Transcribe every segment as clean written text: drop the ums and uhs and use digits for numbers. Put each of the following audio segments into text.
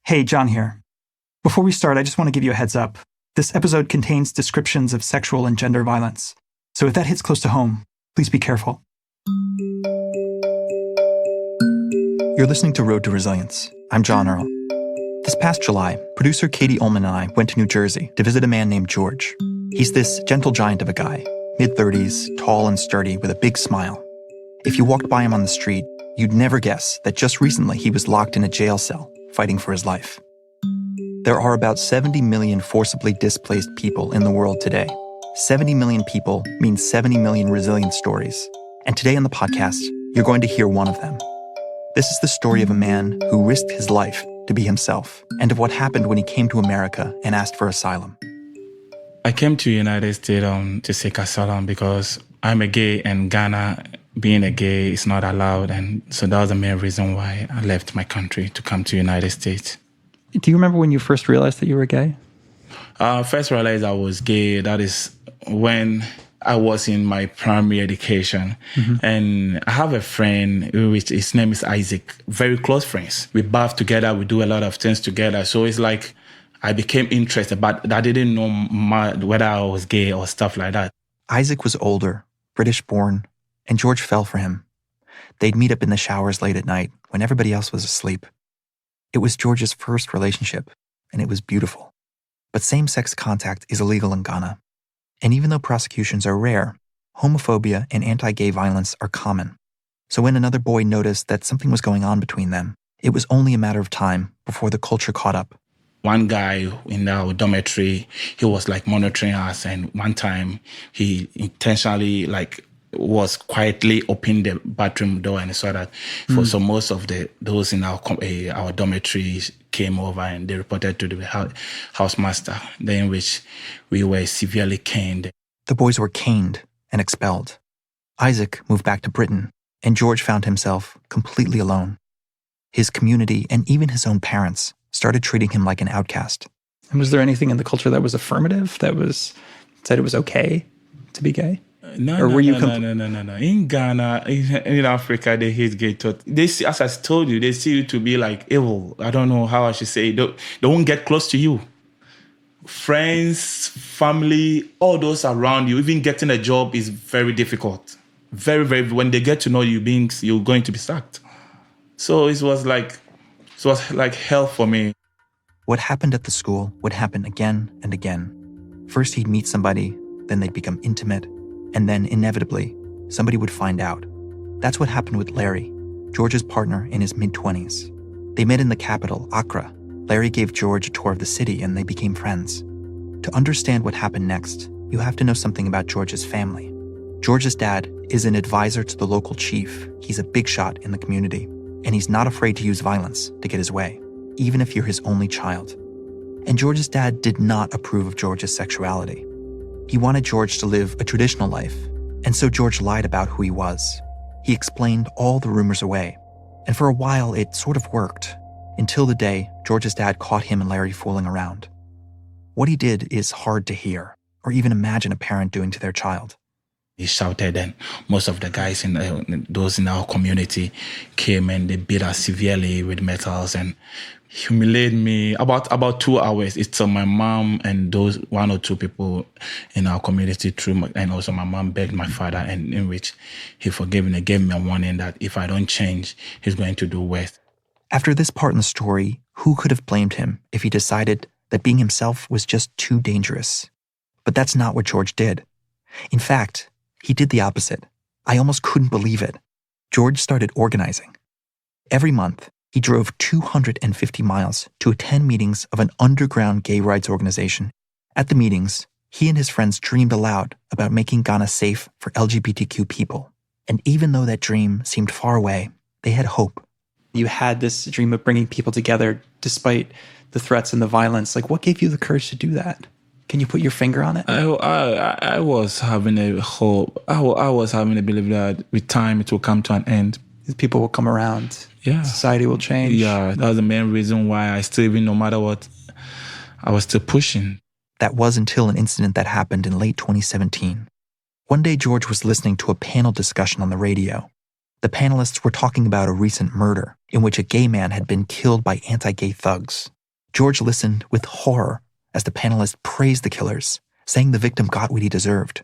Hey, John here. Before we start, I just want to give you a heads up. This episode contains descriptions of sexual and gender violence. So if that hits close to home, please be careful. You're listening to Road to Resilience. I'm John Earl. This past July, producer Katie Ullman and I went to New Jersey to visit a man named George. He's this gentle giant of a guy, mid-30s, tall and sturdy with a big smile. If you walked by him on the street, you'd never guess that just recently he was locked in a jail cell, fighting for his life. There are about 70 million forcibly displaced people in the world today. 70 million people means 70 million resilience stories. And today on the podcast, you're going to hear one of them. This is the story of a man who risked his life to be himself, and of what happened when he came to America and asked for asylum. I came to the United States to seek asylum because I'm a gay, and Ghana, being a gay, is not allowed. And so that was the main reason why I left my country to come to the United States. Do you remember when you first realized that you were gay? First realized I was gay, that is when I was in my primary education. Mm-hmm. And I have a friend, which his name is Isaac, very close friends. We bath together, we do a lot of things together. So it's like I became interested, but I didn't know whether I was gay or stuff like that. Isaac was older, British-born, and George fell for him. They'd meet up in the showers late at night when everybody else was asleep. It was George's first relationship, and it was beautiful. But same-sex contact is illegal in Ghana. And even though prosecutions are rare, homophobia and anti-gay violence are common. So when another boy noticed that something was going on between them, it was only a matter of time before the culture caught up. One guy in our dormitory, he was monitoring us, and one time he intentionally was quietly opening the bathroom door, and saw that so most of those in our dormitory came over and they reported to the housemaster, in which we were severely caned. The boys were caned and expelled. Isaac moved back to Britain, and George found himself completely alone. His community and even his own parents started treating him like an outcast. And was there anything in the culture that was affirmative, that said it was okay to be gay? No. In Ghana, in Africa, they hate gay thought. They see, as I told you, they see you to be like evil. I don't know how I should say it. They won't get close to you. Friends, family, all those around you, even getting a job is very difficult. Very, very. When they get to know you, you're going to be sacked. So it was like hell for me. What happened at the school would happen again and again. First, he'd meet somebody, then they'd become intimate. And then, inevitably, somebody would find out. That's what happened with Larry, George's partner in his mid-20s. They met in the capital, Accra. Larry gave George a tour of the city, and they became friends. To understand what happened next, you have to know something about George's family. George's dad is an advisor to the local chief. He's a big shot in the community, and he's not afraid to use violence to get his way, even if you're his only child. And George's dad did not approve of George's sexuality. He wanted George to live a traditional life, and so George lied about who he was. He explained all the rumors away, and for a while it sort of worked, until the day George's dad caught him and Larry fooling around. What he did is hard to hear, or even imagine a parent doing to their child. He shouted, and most of the guys those in our community came and they beat us severely with metals and humiliated me about 2 hours. It's my mom and those one or two people in our community and also my mom begged my father, and in which he forgave me and gave me a warning that if I don't change, he's going to do worse. After this part in the story, who could have blamed him if he decided that being himself was just too dangerous? But that's not what George did. In fact, he did the opposite. I almost couldn't believe it. George started organizing. Every month, he drove 250 miles to attend meetings of an underground gay rights organization. At the meetings, he and his friends dreamed aloud about making Ghana safe for LGBTQ people. And even though that dream seemed far away, they had hope. You had this dream of bringing people together despite the threats and the violence. What gave you the courage to do that? Can you put your finger on it? I was having a hope. I was having a belief that with time it will come to an end. People will come around. Yeah. Society will change. Yeah, that was the main reason why I still, even no matter what, I was still pushing. That was until an incident that happened in late 2017. One day, George was listening to a panel discussion on the radio. The panelists were talking about a recent murder in which a gay man had been killed by anti-gay thugs. George listened with horror as the panelist praised the killers, saying the victim got what he deserved.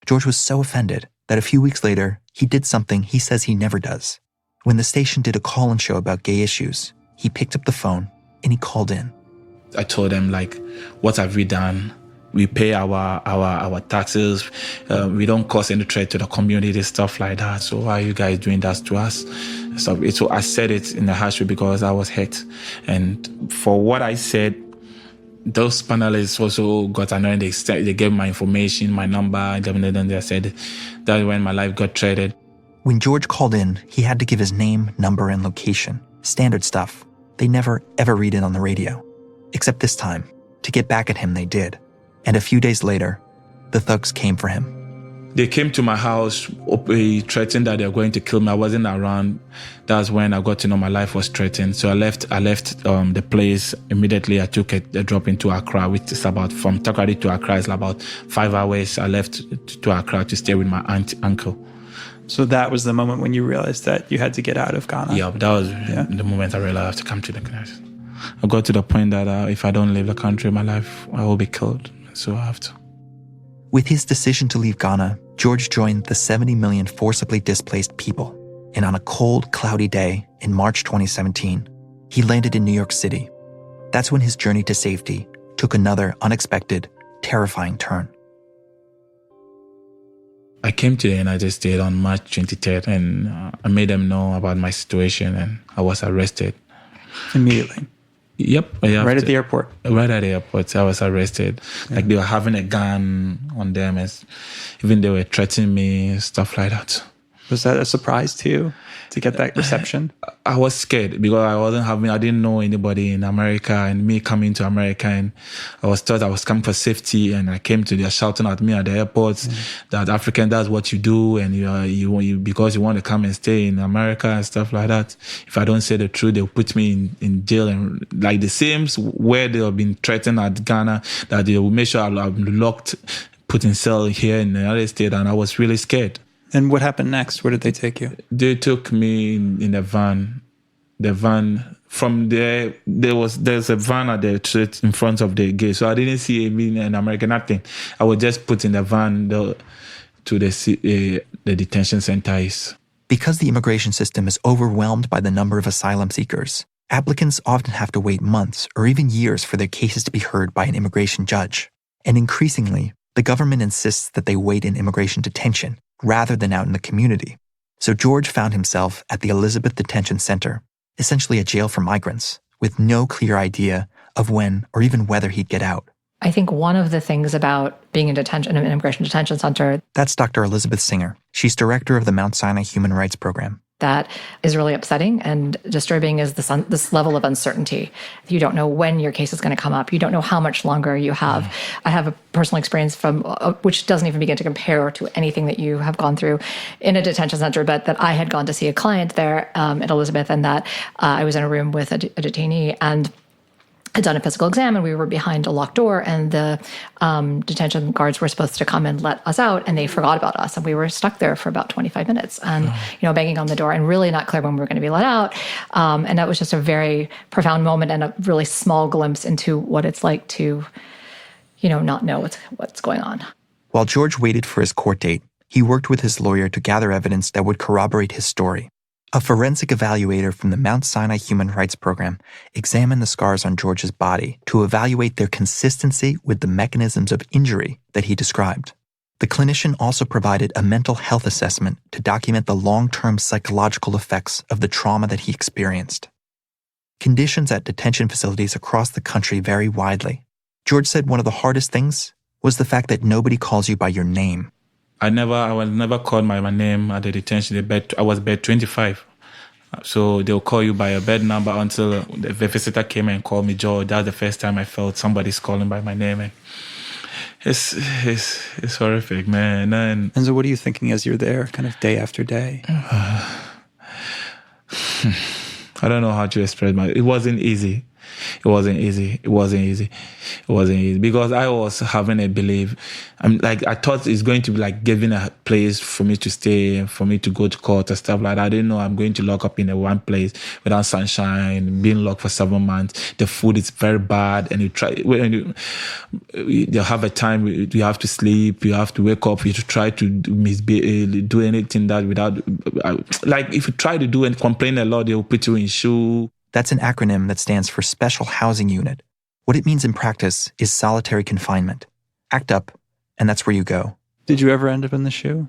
George was so offended that a few weeks later, he did something he says he never does. When the station did a call-in show about gay issues, he picked up the phone and he called in. I told them, what have we done? We pay our taxes. We don't cause any threat to the community, stuff like that. So why are you guys doing that to us? So I said it in a harsh way because I was hurt. And for what I said, those panelists also got annoyed. They gave my information, my number, and then they said that's when my life got threatened. When George called in, he had to give his name, number, and location. Standard stuff. They never, ever read it on the radio. Except this time, to get back at him, they did. And a few days later, the thugs came for him. They came to my house, threatened that they were going to kill me. I wasn't around. That's when I got to know my life was threatened. So I left the place immediately. I took a drop into Accra, which is about, from Takoradi to Accra, is about 5 hours. I left to Accra to stay with my uncle. So that was the moment when you realized that you had to get out of Ghana? Yeah, that was the moment I realized I have to come to the country. I got to the point that if I don't leave the country, my life, I will be killed. So I have to. With his decision to leave Ghana, George joined the 70 million forcibly displaced people. And on a cold, cloudy day in March 2017, he landed in New York City. That's when his journey to safety took another unexpected, terrifying turn. I came to the United States on March 23rd, and I made them know about my situation, and I was arrested. Immediately? Yep. Right at the airport? Right at the airport, I was arrested. Yeah. They were having a gun on them, and even they were threatening me, stuff like that. Was that a surprise to you, to get that reception? I was scared because I didn't know anybody in America, and me coming to America, and I was thought I was coming for safety, and I came to, they're shouting at me at the airports that African, that's what you do, and you because you want to come and stay in America and stuff like that. If I don't say the truth, they'll put me in jail, and like the same where they have been threatened at Ghana, that they will make sure I'm locked, put in cell here in the United States, and I was really scared. And what happened next? Where did they take you? They took me in a van. The van, from there, there's a van at the street in front of the gate. So I didn't see me in America, nothing. I was just put in the van to the detention centers. Because the immigration system is overwhelmed by the number of asylum seekers, applicants often have to wait months or even years for their cases to be heard by an immigration judge. And increasingly, the government insists that they wait in immigration detention rather than out in the community. So George found himself at the Elizabeth Detention Center, essentially a jail for migrants, with no clear idea of when or even whether he'd get out. I think one of the things about being in detention, in an immigration detention center... That's Dr. Elizabeth Singer. She's director of the Mount Sinai Human Rights Program. That is really upsetting and disturbing is this level of uncertainty. You don't know when your case is going to come up. You don't know how much longer you have. I have a personal experience from which doesn't even begin to compare to anything that you have gone through in a detention center, but that I had gone to see a client there at Elizabeth, and that I was in a room with a detainee and had done a physical exam, and we were behind a locked door, and the detention guards were supposed to come and let us out, and they forgot about us, and we were stuck there for about 25 minutes and banging on the door and really not clear when we were going to be let out. And that was just a very profound moment and a really small glimpse into what it's like to not know what's going on. While George waited for his court date, he worked with his lawyer to gather evidence that would corroborate his story. A forensic evaluator from the Mount Sinai Human Rights Program examined the scars on George's body to evaluate their consistency with the mechanisms of injury that he described. The clinician also provided a mental health assessment to document the long-term psychological effects of the trauma that he experienced. Conditions at detention facilities across the country vary widely. George said one of the hardest things was the fact that nobody calls you by your name. I was never called by my name at the detention. I was bed 25. So they'll call you by your bed number until the visitor came and called me Joe. That's the first time I felt somebody's calling by my name. And it's horrific, man. And so what are you thinking as you're there, kind of day after day? I don't know how to express it wasn't easy. It wasn't easy. It wasn't easy because I was having a belief. I thought it's going to be like giving a place for me to stay, for me to go to court and stuff like that. I didn't know I'm going to lock up in a one place without sunshine, being locked for 7 months. The food is very bad, and you have a time you have to sleep, you have to wake up, you have to try to do anything that without, like if you try to do and complain a lot, they will put you in shoe. That's an acronym that stands for Special Housing Unit. What it means in practice is solitary confinement. Act up, and that's where you go. Did you ever end up in the shoe?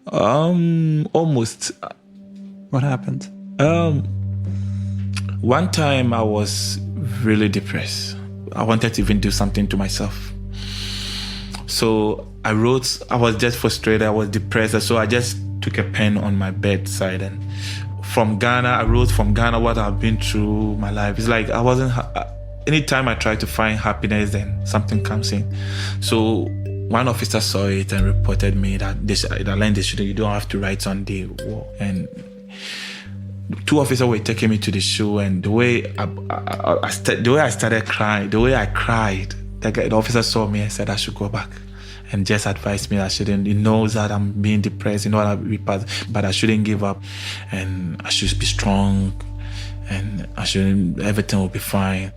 Almost. What happened? One time I was really depressed. I wanted to even do something to myself. So I was just frustrated, I was depressed, so I just took a pen on my bedside, and from Ghana, I wrote from Ghana what I've been through my life. It's like anytime I try to find happiness, then something comes in. So one officer saw it and reported me that you don't have to write on the wall. And 2 officers were taking me to the show, and the way I started crying, the way I cried, the officer saw me and said I should go back, and just advised me I shouldn't. He knows that I'm being depressed, but I shouldn't give up, and I should be strong, and everything will be fine.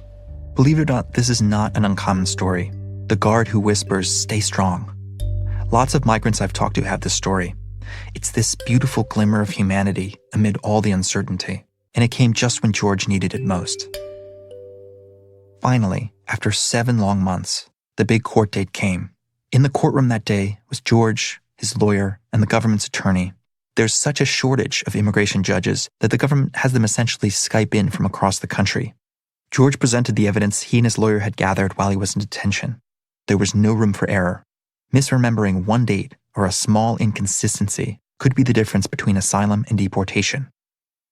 Believe it or not, this is not an uncommon story. The guard who whispers, "Stay strong." Lots of migrants I've talked to have this story. It's this beautiful glimmer of humanity amid all the uncertainty, and it came just when George needed it most. Finally, after 7 long months, the big court date came. In the courtroom that day was George, his lawyer, and the government's attorney. There's such a shortage of immigration judges that the government has them essentially Skype in from across the country. George presented the evidence he and his lawyer had gathered while he was in detention. There was no room for error. Misremembering one date or a small inconsistency could be the difference between asylum and deportation.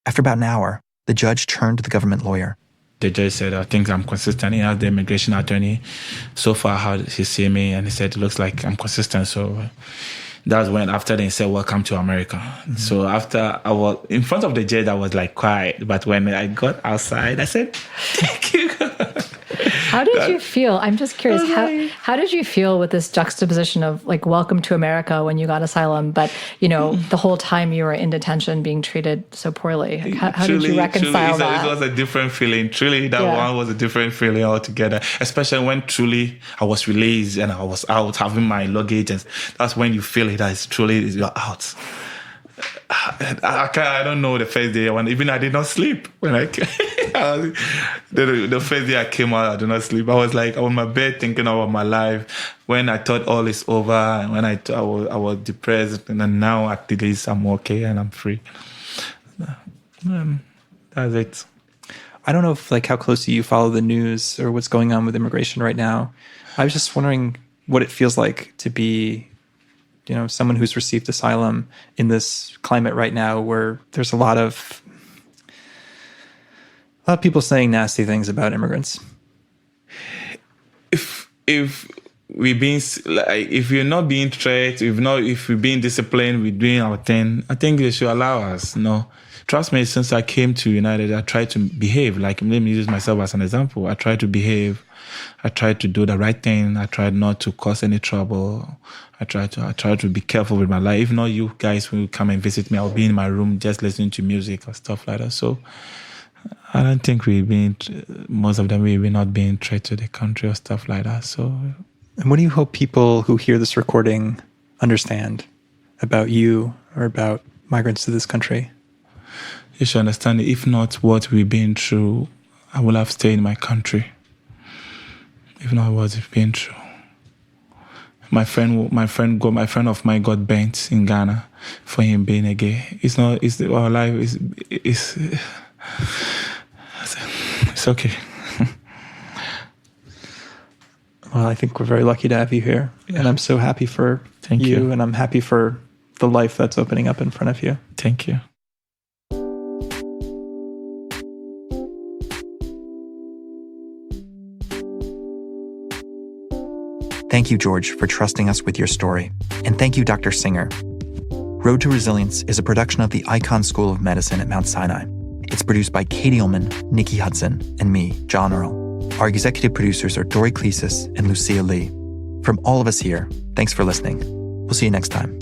After about an hour, the judge turned to the government lawyer. The judge said, I think I'm consistent. He asked the immigration attorney, so far, how did he see me? And he said, it looks like I'm consistent. So that's when after they said, welcome to America. Mm-hmm. So after I was in front of the judge, I was like quiet. But when I got outside, I said, thank you. How did you feel? I'm just curious. How did you feel with this juxtaposition of like, welcome to America when you got asylum, but the whole time you were in detention being treated so poorly? How did you reconcile that? It was a different feeling. Truly, that one was a different feeling altogether. Especially when truly I was released and I was out having my luggage, and that's when you feel it as truly you're out. I don't know the first day even I did not sleep when I came. The first day I came out, I did not sleep. I was like on my bed thinking about my life. When I thought all is over, and when I was depressed, and then now at least I'm okay and I'm free. That's it. I don't know if how closely you follow the news or what's going on with immigration right now. I was just wondering what it feels like to be someone who's received asylum in this climate right now where there's a lot of people saying nasty things about immigrants. If we're not being treated, if we're being disciplined, we're doing our thing, I think they should allow us. Trust me, since I came to United, I tried to behave. Let me use myself as an example. I tried to behave. I tried to do the right thing. I tried not to cause any trouble. I tried to be careful with my life. If not, you guys will come and visit me. I'll be in my room just listening to music or stuff like that. So I don't think most of them, we're not being treated to the country or stuff like that. So, and what do you hope people who hear this recording understand about you or about migrants to this country? You should understand, if not what we've been through, I would have stayed in my country. If not what we've been through. My friend of mine got burnt in Ghana for him being a gay. Our life is it's okay. Well, I think we're very lucky to have you here. Yeah. And I'm so happy for you. And I'm happy for the life that's opening up in front of you. Thank you. Thank you, George, for trusting us with your story. And thank you, Dr. Singer. Road to Resilience is a production of the Icahn School of Medicine at Mount Sinai. It's produced by Katie Ullman, Nikki Hudson, and me, John Earl. Our executive producers are Dory Cleesis and Lucia Lee. From all of us here, thanks for listening. We'll see you next time.